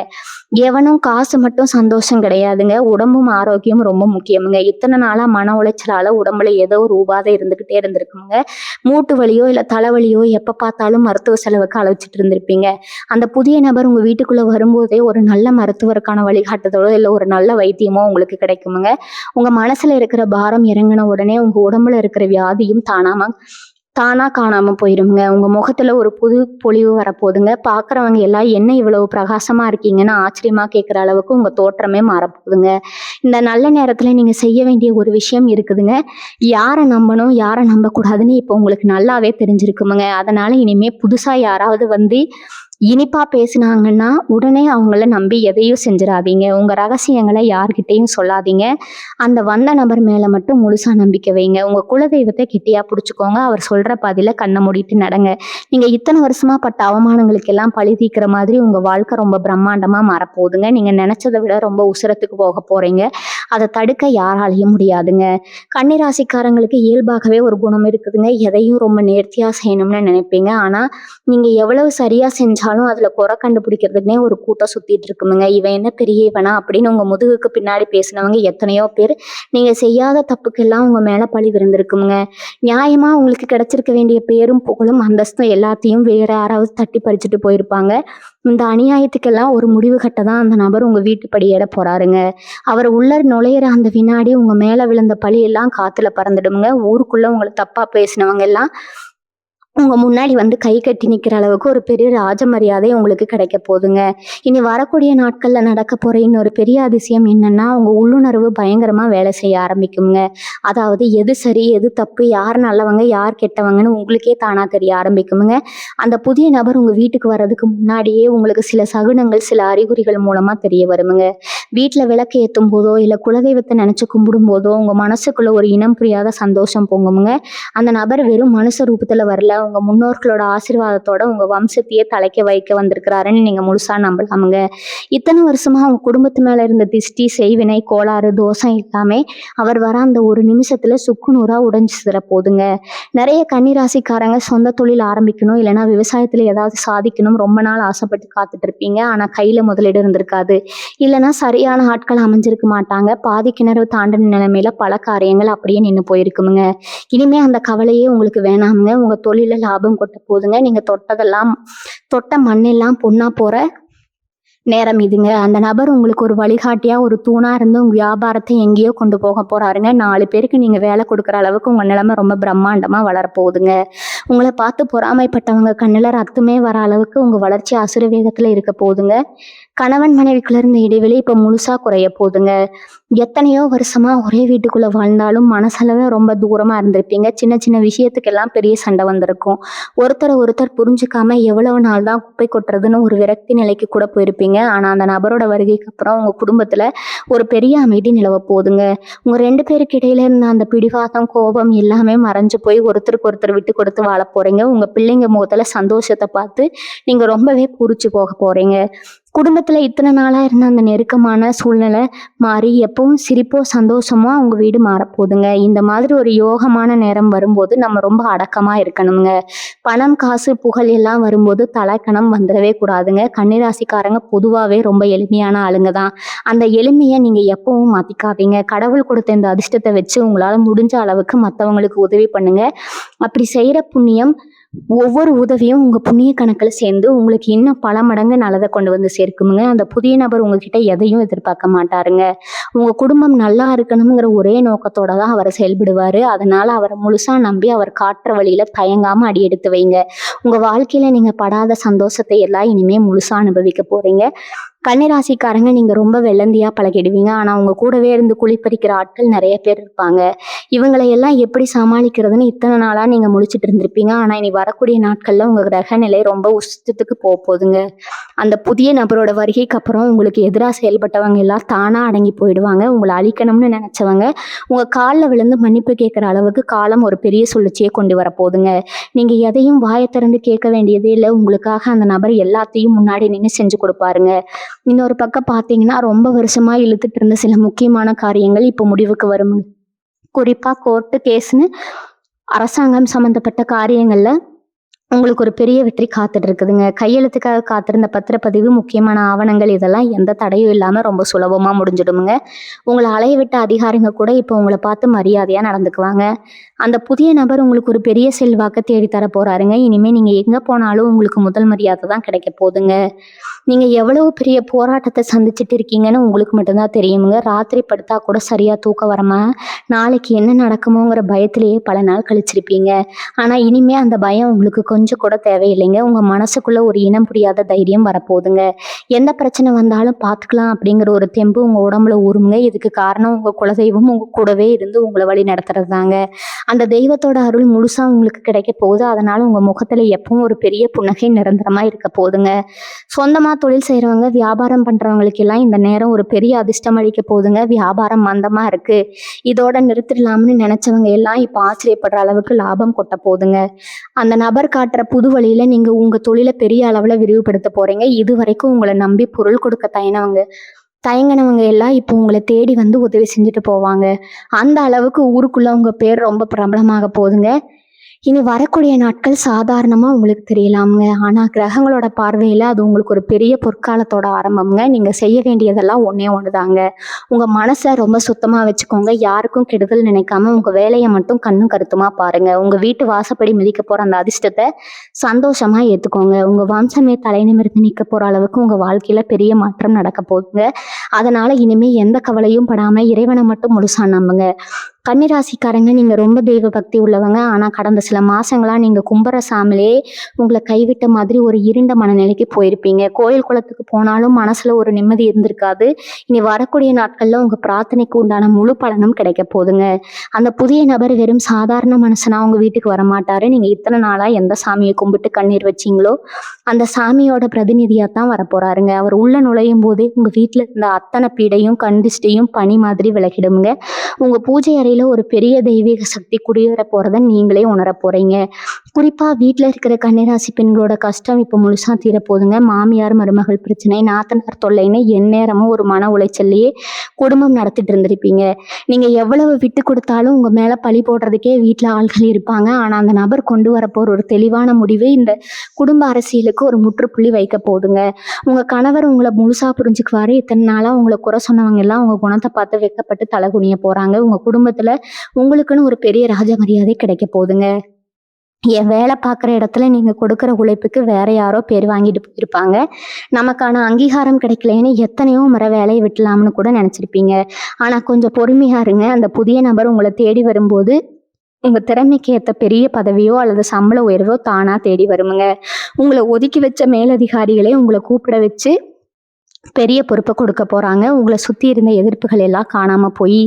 எவனும் காசு மட்டும் சந்தோஷம் கிடையாதுங்க. உடம்பும் ஆரோக்கியமும் ரொம்ப முக்கியமுங்க. இத்தனை நாளா மன உளைச்சலால உடம்புல ஏதோ ஒரு உபாதை இருந்துகிட்டே இருந்திருக்குங்க. மூட்டு வலியோ இல்ல தலைவலியோ எப்ப பார்த்தாலும் மருத்துவ செலவுக்கு அழைச்சிட்டு இருந்திருப்பீங்க. அந்த புதிய நபர் உங்க வீட்டுக்குள்ள வரும்போதே ஒரு நல்ல மருத்துவருக்கான வழிகாட்டுதலோ இல்ல ஒரு நல்ல வைத்தியமோ உங்களுக்கு கிடைக்குமுங்க. உங்க மனசுல இருக்கிற பாரம் இறங்கின உடனே உங்க உடம்புல இருக்கிற வியாதியும் தானா காணாம போயிருங்க. உங்க முகத்துல ஒரு புது பொலிவு வரப்போகுதுங்க. பாக்குறவங்க எல்லாம் என்ன இவ்வளவு பிரகாசமா இருக்கீங்கன்னு ஆச்சரியமா கேட்குற அளவுக்கு உங்க தோற்றமே மாறப்போகுதுங்க. இந்த நல்ல நேரத்துல நீங்க செய்ய வேண்டிய ஒரு விஷயம் இருக்குதுங்க. யாரை நம்பணும் யாரை நம்பக்கூடாதுன்னு இப்போ உங்களுக்கு நல்லாவே தெரிஞ்சிருக்குமுங்க. அதனால இனிமே புதுசா யாராவது வந்து இனிப்பா பேசினாங்கன்னா உடனே அவங்கள நம்பி எதையும் செஞ்சிடாதீங்க. உங்க ரகசியங்களை யார்கிட்டையும் சொல்லாதீங்க. அந்த வந்த நபர் மேல மட்டும் முழுசா நம்பிக்கை வைங்க. உங்க குலதெய்வத்தை கெட்டியா பிடிச்சுக்கோங்க. அவர் சொல்ற பாதையில கண்ணை மூடிட்டு நடங்க. நீங்க இத்தனை வருஷமா பட்ட அவமானங்களுக்கு எல்லாம் பழி தீர்க்கிற மாதிரி உங்க வாழ்க்கை ரொம்ப பிரம்மாண்டமா மாறப்போகுதுங்க. நீங்க நினைச்சதை விட ரொம்ப உசரத்துக்கு போக போறீங்க. அதை தடுக்க யாராலையும் முடியாதுங்க. கன்னிராசிக்காரங்களுக்கு இயல்பாகவே ஒரு குணம் இருக்குதுங்க. எதையும் ரொம்ப நேர்த்தியா செய்யணும்னு நினைப்பீங்க. ஆனா நீங்க எவ்வளவு சரியா செஞ்சாலும் அதுல குறை கண்டுபிடிக்கிறதுக்குனே ஒரு கூட்டம் சுத்திட்டு இருக்குமுங்க. இவன் என்ன பெரிய இவனா அப்படின்னு உங்க முதுகுக்கு பின்னாடி பேசினவங்க எத்தனையோ பேர் நீங்க செய்யாத தப்புக்கெல்லாம் உங்க மேல பழி விழுந்திருக்குமுங்க. நியாயமா உங்களுக்கு கிடைச்சிருக்க வேண்டிய பேரும் புகழும் அந்தஸ்தும் எல்லாத்தையும் வேற யாராவது தட்டி பறிச்சுட்டு போயிருப்பாங்க. இந்த அநியாயத்துக்கெல்லாம் ஒரு முடிவு கட்ட தான் அந்த நபர் உங்க வீட்டு படியேற போறாருங்க. அவர் உள்ள நுழையிற அந்த வினாடி உங்க மேல விழுந்த பழி எல்லாம் காத்துல பறந்துடுமுங்க. ஊருக்குள்ள உங்களை தப்பா பேசினவங்க எல்லாம் உங்க முன்னாடி வந்து கை கட்டி நிக்கிற அளவுக்கு ஒரு பெரிய ராஜ மரியாதை உங்களுக்கு கிடைக்க போகுதுங்க. இனி வரக்கூடிய நாட்கள்ல நடக்க போற இன்னொரு பெரிய அதிசயம் என்னன்னா, உங்க உள்ளுணர்வு பயங்கரமா வேலை செய்ய ஆரம்பிக்குங்க. அதாவது எது சரி, எது தப்பு, யார் நல்லவங்க, யார் கெட்டவங்கன்னு உங்களுக்கே தானா தெரிய ஆரம்பிக்குமுங்க. அந்த புதிய நபர் உங்க வீட்டுக்கு வர்றதுக்கு முன்னாடியே உங்களுக்கு சில சகுனங்கள், சில அறிகுறிகள் மூலமா தெரிய வருமுங்க. வீட்ல விளக்கு ஏத்தும் போதோ, இல்ல குலதெய்வத்த நினைச்சு கும்பிடும் போதோ, உங்க மனசுக்குள்ள ஒரு இனம் புரியாத சந்தோஷம் பொங்குமுங்க. அந்த நபர் வெறும் மனுஷ ரூபத்துல வரல, உங்க முன்னோர்களோட ஆசீர்வாதத்தோட உங்க வம்சத்தையே தலைக்க வைக்க வந்திருக்கிறாருன்னு நீங்க முழுசா நம்பலாமுங்க. இத்தனை வருஷமா உங்க குடும்பத்து மேல இருந்த திஷ்டி, செய்வினை, கோளாறு, தோஷம் எல்லாமே அவர் வர அந்த ஒரு நிமிஷத்துல சுக்குநூறா உடைஞ்சு சிதற போதுங்க. நிறைய கன்னிராசிக்காரங்க சொந்த தொழில் ஆரம்பிக்கணும், இல்லைன்னா விவசாயத்துல ஏதாவது சாதிக்கணும் ரொம்ப நாள் ஆசைப்பட்டு காத்துட்டு இருப்பீங்க. ஆனா கையில முதலீடு இருந்திருக்காது, இல்லைன்னா சரியான ஆட்கள் அமைஞ்சிருக்க மாட்டாங்க. பாதி கிணறு தாண்டின நிலைமையில பல காரியங்கள் அப்படியே நின்று போயிருக்குமுங்க. இனிமே அந்த கவலையே உங்களுக்கு வேணாமுங்க. உங்க தொழில லாபம் கொட்ட போதுங்க. நீங்க தொட்ட மண்ணெல்லாம் பொண்ணா போற நேரம் இதுங்க. அந்த நபர் உங்களுக்கு ஒரு வழிகாட்டியா, ஒரு தூணா இருந்து உங்க வியாபாரத்தை எங்கேயோ கொண்டு போக போறாருங்க. 4 பேருக்கு நீங்க வேலை கொடுக்குற அளவுக்கு உங்க நிலைமை ரொம்ப பிரம்மாண்டமா வளரப்போகுதுங்க. உங்களை பார்த்து பொறாமைப்பட்டவங்க கண்ணுல ரத்தமே வர அளவுக்கு உங்க வளர்ச்சி அசுர வேகத்துல இருக்க போகுதுங்க. கணவன் மனைவிக்குள்ள இருந்த இடைவெளி இப்ப முழுசா குறைய போகுதுங்க. எத்தனையோ வருஷமா ஒரே வீட்டுக்குள்ள வாழ்ந்தாலும் மனசளவு ரொம்ப தூரமா இருந்திருப்பீங்க. சின்ன சின்ன விஷயத்துக்கெல்லாம் பெரிய சண்டை வந்திருக்கும். ஒருத்தர் புரிஞ்சுக்காம எவ்வளவு நாள் தான் குப்பை கொட்டுறதுன்னு ஒரு விரக்தி நிலைக்கு கூட போயிருப்பீங்க. ஆனா அந்த நபரோட வருகைக்கு அப்புறம் உங்க குடும்பத்துல ஒரு பெரிய அமைதி நிலவ போகுதுங்க. உங்க 2 பேருக்கு இடையில இருந்த அந்த பிடிவாதம், கோபம் எல்லாமே மறைஞ்சு போய் ஒருத்தருக்கு ஒருத்தர் விட்டு கொடுத்து வாழ போறீங்க. உங்க பிள்ளைங்க முகத்துல சந்தோஷத்தை பார்த்து நீங்க ரொம்பவே பூரிச்சு போக போறீங்க. குடும்பத்துல இத்தனை நாளா இருந்த அந்த நெருக்கமான சூழ்நிலை மாறி எப்பவும் சிரிப்போ சந்தோஷமோ உங்க வீடு மாறப்போகுதுங்க. இந்த மாதிரி ஒரு யோகமான நேரம் வரும்போது நம்ம ரொம்ப அடக்கமா இருக்கணுங்க. பணம், காசு, புகழ் எல்லாம் வரும்போது தலைக்கணம் வந்துடவே கூடாதுங்க. கன்னிராசிக்காரங்க பொதுவாகவே ரொம்ப எளிமையான ஆளுங்க தான். அந்த எளிமையை நீங்க எப்பவும் மாத்திக்காதீங்க. கடவுள் கொடுத்த இந்த அதிர்ஷ்டத்தை வச்சு உங்களால முடிஞ்ச அளவுக்கு மற்றவங்களுக்கு உதவி பண்ணுங்க. அப்படி செய்யற புண்ணியம், ஒவ்வொரு உதவியும் உங்க புண்ணிய கணக்குல சேர்ந்து உங்களுக்கு இன்னும் பல மடங்கு நல்லதை கொண்டு வந்து சேர்க்குமுங்க. அந்த புதிய நபர் உங்ககிட்ட எதையும் எதிர்பார்க்க மாட்டாருங்க. உங்க குடும்பம் நல்லா இருக்கணுங்கிற ஒரே நோக்கத்தோட தான் அவர் செயல்படுவாரு. அதனால அவரை முழுசா நம்பி அவர் காட்டுற வழியில தயங்காம அடி எடுத்து வைங்க. உங்க வாழ்க்கையில நீங்க படாத சந்தோஷத்தை எல்லாம் இனிமே முழுசா அனுபவிக்க போறீங்க. கன்னிராசிக்காரங்க நீங்க ரொம்ப வெள்ளந்தியா பழகிடுவீங்க. ஆனா உங்க கூடவே இருந்து குளிப்பறிக்கிற ஆட்கள் நிறைய பேர் இருப்பாங்க. இவங்களை எல்லாம் எப்படி சமாளிக்கிறதுன்னு இத்தனை நாளா நீங்க முழிச்சிட்டு இருந்திருப்பீங்க. ஆனா இனி வரக்கூடிய நாட்கள்ல உங்க கிரக நிலை ரொம்ப உச்சத்துக்கு போகுதுங்க. அந்த புதிய நபரோட வருகைக்கு அப்புறம் உங்களுக்கு எதிராக செயல்பட்டவங்க எல்லாம் தானா அடங்கி போயிடுவாங்க. உங்களை அழிக்கணும்னு நினைச்சவங்க உங்க காலில் விழுந்து மன்னிப்பு கேட்கிற அளவுக்கு காலம் ஒரு பெரிய சுழற்சியை கொண்டு வர போகுதுங்க. நீங்க எதையும் வாயை திறந்து கேட்க வேண்டியதே இல்லை. உங்களுக்காக அந்த நபர் எல்லாத்தையும் முன்னாடி நின்று செஞ்சு கொடுப்பாருங்க. இன்னொரு பக்கம் பார்த்தீங்கன்னா ரொம்ப வருஷமா இழுத்துட்டு இருந்த சில முக்கியமான காரியங்கள் இப்போ முடிவுக்கு வரும். குறிப்பா கோர்ட்டு கேஸ்ன்னு அரசாங்கம் சம்பந்தப்பட்ட காரியங்கள்ல உங்களுக்கு ஒரு பெரிய வெற்றி காத்துட்டு இருக்குதுங்க. கையெழுத்துக்காக காத்திருந்த பத்திரப்பதிவு, முக்கியமான ஆவணங்கள் இதெல்லாம் எந்த தடையும் இல்லாம ரொம்ப சுலபமா முடிஞ்சிடுமுங்க. உங்களை அலைய விட்ட அதிகாரிங்க கூட இப்போ உங்களை பார்த்து மரியாதையா நடந்துக்குவாங்க. அந்த புதிய நபர் உங்களுக்கு ஒரு பெரிய செல்வாக்க தேடி தர போறாருங்க. இனிமே நீங்க எங்க போனாலும் உங்களுக்கு முதல் மரியாதை தான் கிடைக்க போகுதுங்க. நீங்க எவ்வளவு பெரிய போராட்டத்தை சந்திச்சுட்டு இருக்கீங்கன்னு உங்களுக்கு மட்டும்தான் தெரியுமுங்க. ராத்திரி படுத்தா கூட சரியா தூக்கம் வரமா நாளைக்கு என்ன நடக்குமோங்கிற பயத்திலேயே பல நாள் கழிச்சிருப்பீங்க. ஆனா இனிமே அந்த பயம் உங்களுக்கு கொஞ்சம் கூட தேவையில்லைங்க. உங்க மனசுக்குள்ள ஒரு இனம் புரியாத தைரியம் வரப்போகுதுங்க. எந்த பிரச்சனை வந்தாலும் பார்த்துக்கலாம் அப்படிங்கிற ஒரு தெம்பு உங்க உடம்புல ஊறுமுங்க. இதுக்கு காரணம் உங்க குலதெய்வம் உங்க கூடவே இருந்து உங்களை வழி நடத்துறது தாங்க. அந்த தெய்வத்தோட அருள் முழுசா உங்களுக்கு கிடைக்க போகுது. அதனால உங்க முகத்துல எப்பவும் ஒரு பெரிய புன்னகை நிரந்தரமா இருக்க போகுதுங்க. சொந்தமா தொழில் செய்யறவங்க, வியாபாரம் பண்றவங்களுக்கு எல்லாம் இந்த நேரம் ஒரு பெரிய அதிர்ஷ்டம் அளிக்க போகுதுங்க. வியாபாரம் மந்தமா இருக்கு, இதோட நிறுத்திடலாம்னு நினைச்சவங்க எல்லாம் இப்ப ஆச்சரியப்படுற அளவுக்கு லாபம் கொட்ட போகுதுங்க. அந்த நபர் காட்டுற புது வழியில நீங்க உங்க தொழிலை பெரிய அளவுல விரிவுபடுத்த போறீங்க. இது வரைக்கும் உங்களை நம்பி பொருள் கொடுக்க தயங்கினவங்க எல்லாம் இப்போ உங்களை தேடி வந்து உதவி செஞ்சுட்டு போவாங்க. அந்த அளவுக்கு ஊருக்குள்ள உங்க பேர் ரொம்ப பிரபலமாக போகுதுங்க. இனி வரக்கூடிய நாட்கள் சாதாரணமா உங்களுக்கு தெரியலாமுங்க. ஆனா கிரகங்களோட பார்வையில அது உங்களுக்கு ஒரு பெரிய பொற்காலத்தோட ஆரம்பம்ங்க. நீங்க செய்ய வேண்டியதெல்லாம் ஒண்ணே ஒண்ணுதாங்க. உங்க மனசை ரொம்ப சுத்தமா வச்சுக்கோங்க. யாருக்கும் கெடுதல் நினைக்காம உங்க வேலையை மட்டும் கண்ணும் கருத்துமா பாருங்க. உங்க வீட்டு வாசப்படி மிதிக்க போற அந்த அதிர்ஷ்டத்தை சந்தோஷமா ஏத்துக்கோங்க. உங்க வம்சமே தலை நிமிர்ந்து நிக்க போற அளவுக்கு உங்க வாழ்க்கையில பெரிய மாற்றம் நடக்க போகுதுங்க. அதனால இனிமே எந்த கவலையும் படாம இறைவனை மட்டும் முழுசா நம்புங்க. கன்னிராசிக்காரங்க நீங்க ரொம்ப தெய்வ பக்தி உள்ளவங்க. ஆனா கடந்த சில மாசங்களா நீங்க கும்புற சாமிலே உங்கள கைவிட்ட மாதிரி ஒரு இருண்ட மனநிலைக்கு போயிருப்பீங்க. கோயில் குளத்துக்கு போனாலும் மனசுல ஒரு நிம்மதி இருந்திருக்காது. இனி வரக்கூடிய நாட்கள்ல உங்க பிரார்த்தனைக்கு உண்டான முழு பலனும் கிடைக்க போதுங்க. அந்த புதிய நபர் வெறும் சாதாரண மனுஷனா உங்க வீட்டுக்கு வரமாட்டாரு. நீங்க இத்தனை நாளா எந்த சாமியை கும்பிட்டு கண்ணீர் வச்சீங்களோ அந்த சாமியோட பிரதிநிதியா தான் வரப்போறாருங்க. அவர் உள்ள நுழையும் போதே உங்க வீட்டுல இருந்த அத்தனை பீடையும் கண்டிஷ்டையும் பனி மாதிரி விலகிடுங்க. உங்க பூஜை அறையில ஒரு பெரிய தெய்வீக சக்தி குடியேற போறத நீங்களே உணர போறீங்க. குறிப்பா வீட்டுல இருக்கிற கன்னிராசி பெண்களோட கஷ்டம் இப்ப முழுசா தீரப்போகுதுங்க. மாமியார் மருமகள் பிரச்சனை, நாத்தனார் தொல்லைன்னு எந்நேரமும் ஒரு மன உளைச்சல்லையே குடும்பம் நடத்திட்டு இருந்திருப்பீங்க. நீங்க எவ்வளவு விட்டு கொடுத்தாலும் உங்க மேல பழி போடுறதுக்கே வீட்டுல ஆள்கள் இருப்பாங்க. ஆனா அந்த நபர் கொண்டு வரப்போற ஒரு தெளிவான முடிவு இந்த குடும்ப அரசியலுக்கு ஒரு முற்றுப்புள்ளி வைக்க போகுதுங்க. உங்க கணவர் உங்களை முழுசா புரிஞ்சுக்குவாரு. இத்தனை நாளா உங்களை குறை சொன்னவங்க எல்லாம் உங்க குணத்தை பார்த்து வெட்கப்பட்டு தலகுனிய போறாங்க. உங்க குடும்பத்துல உங்களுக்குன்னு ஒரு பெரிய ராஜ மரியாதை கிடைக்க போகுதுங்க. என் வேலை பார்க்குற இடத்துல நீங்க கொடுக்குற உழைப்புக்கு வேற யாரோ பேர் வாங்கிட்டு போயிருப்பாங்க. நமக்கான அங்கீகாரம் கிடைக்கலன்னு எத்தனையோ முறை வேலையை விட்டலாம்னு கூட நினைச்சிருப்பீங்க. ஆனா கொஞ்சம் பொறுமையா இருங்க. அந்த புதிய நபர் உங்களை தேடி வரும்போது உங்க திறமைக்கு ஏத்த பெரிய பதவியோ அல்லது சம்பள உயர்வோ தானா தேடி வருமுங்க. உங்களை ஒதுக்கி வச்ச மேலதிகாரிகளே உங்களை கூப்பிட வச்சு பெரிய பொறுப்பை கொடுக்க போறாங்க. உங்களை சுத்தி இருந்த எதிர்ப்புகள் எல்லாம் காணாம போய்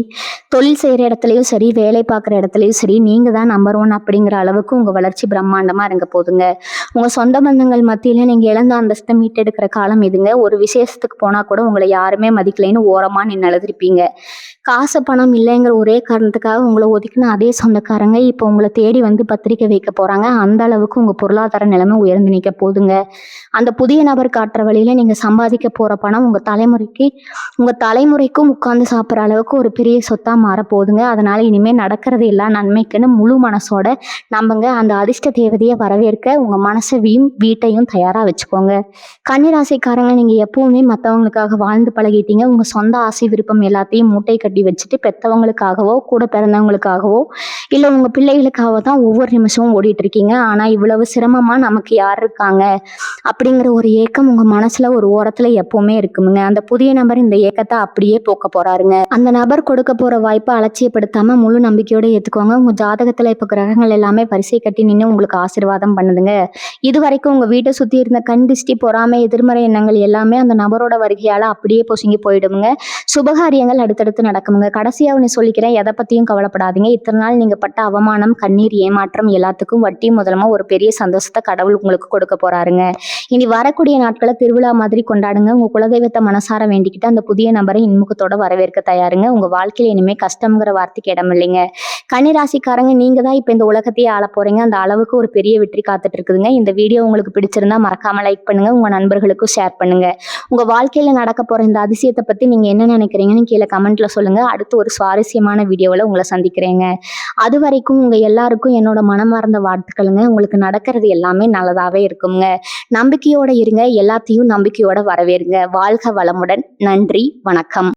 தொழில் செய்யற இடத்துலயும் சரி, வேலை பார்க்குற இடத்துலயும் சரி, நீங்க தான் நம்பர் 1 அப்படிங்கிற அளவுக்கு உங்க வளர்ச்சி பிரம்மாண்டமா இருங்க போதுங்க. உங்க சொந்த பந்தங்கள் மத்தியில நீங்க இழந்த அந்தஸ்தை மீட்டெடுக்கிற காலம் இதுங்க. ஒரு விசேஷத்துக்கு போனா கூட உங்களை யாருமே மதிக்கலைன்னு ஓரமா நின்று அழுதுருப்பீங்க. காசு பணம் இல்லைங்கிற ஒரே காரணத்துக்காக உங்களை ஒதுக்கின அதே சொந்தக்காரங்க இப்போ உங்களை தேடி வந்து பத்திரிக்கை வைக்க போறாங்க. அந்த அளவுக்கு உங்க பொருளாதார நிலைமை உயர்ந்து நிற்க போதுங்க. அந்த புதிய நபர் காட்டுற வழியில நீங்க சம்பாதிக்க போற பணம் உங்க தலைமுறைக்கும் உட்கார்ந்து சாப்பிட்ற அளவுக்கு ஒரு பெரிய சொத்தா மாற போதுங்க. அதனால இனிமே நடக்கிறது எல்லாம் நன்மைக்குன்னு முழு மனசோட நம்புங்க. அந்த அதிர்ஷ்ட தேவதையை வரவேற்க உங்க மனசையும் வீட்டையும் தயாரா வச்சுக்கோங்க. கன்னிராசிக்காரங்க நீங்க எப்பவுமே மற்றவங்களுக்காக வாழ்ந்து பழகிட்டீங்க. உங்க சொந்த ஆசை விருப்பம் எல்லாத்தையும் மூட்டை கட்டி வச்சுட்டு பெத்தவங்களுக்காகவோ கூட பிறந்தவங்களுக்காகவோ இல்லை உங்க பிள்ளைகளுக்காக தான் ஒவ்வொரு நிமிஷமும் ஓடிட்டு இருக்கீங்க. ஆனா இவ்வளவு சிரமமா நமக்கு யார் இருக்காங்க அப்படிங்கிற ஒரு ஏக்கம் உங்க மனசுல ஒரு ஓரத்துல எப்பவுமே இருக்குமுங்க. அந்த புதிய நபர் இந்த ஏக்கத்தை அப்படியே போக்க போறாருங்க. அந்த நபர் கொடுக்க போற வாய்ப்பை அலட்சியப்படுத்தாம முழு நம்பிக்கையோட ஏத்துக்கோங்க. உங்க ஜாதகத்துல இப்ப கிரகங்கள் எல்லாமே வரிசை கட்டி நின்று உங்களுக்கு ஆசீர்வாதம் பண்ணுதுங்க. இது வரைக்கும் உங்க வீட்டை சுத்தி இருந்த கண் திஷ்டி, பொறாமை, எதிர்மறை எண்ணங்கள் எல்லாமே அந்த நபரோட வருகையால அப்படியே பொசுங்கி போயிடுமுங்க. சுபகாரியங்கள் அடுத்தடுத்து நடக்குமுங்க. கடைசியா ஒன்று சொல்லிக்கிறேன், எதை பத்தியும் கவலைப்படாதீங்க. இத்தனை நாள் நீங்க பட்ட அவமானம், கண்ணீர், ஏமாற்றம் எல்லாத்துக்கும் வட்டி முதலமா ஒரு பெரிய சந்தோஷத்தை கடவுள் உங்களுக்கு கொடுக்க போறாருங்க. இனி வரக்கூடிய நாட்களை திருவிழா மாதிரி கொண்டாடுங்க. உங்க குலதெய்வத்தை மனசார வேண்டிக்கிட்டு அந்த புதிய நபரை இன்முகத்தோட வரவேற்க தயாருங்க. உங்க வாழ்க்கையில இனிமே கஷ்டம்ங்கிற வார்த்தைக்கு இடம் இல்லைங்க. கன்னிராசிக்காரங்க நீங்க தான் இப்ப இந்த உலகத்தையே ஆள போறீங்க. அந்த அளவுக்கு ஒரு பெரிய வெற்றி காத்துட்டு இருக்குதுங்க. இந்த வீடியோ உங்களுக்கு பிடிச்சிருந்தா மறக்காம லைக் பண்ணுங்க. உங்க நண்பர்களுக்கும் ஷேர் பண்ணுங்க. உங்க வாழ்க்கையில நடக்க போற இந்த அதிசயத்தை பத்தி நீங்க என்ன நினைக்கிறீங்கன்னு கீழே கமெண்ட்ல சொல்லுங்க. அடுத்து ஒரு சுவாரஸ்யமான வீடியோவில் உங்களை சந்திக்கிறேங்க. அது வரைக்கும் உங்க எல்லாருக்கும் என்னோட மனமார்ந்த வாழ்த்துக்களுங்க. உங்களுக்கு நடக்கிறது எல்லாமே நல்லதாவே இருக்குங்க. நம்பிக்கையோட இருங்க. எல்லாத்தையும் நம்பிக்கையோட வரவேறுங்க. வாழ்க வளமுடன். நன்றி, வணக்கம்.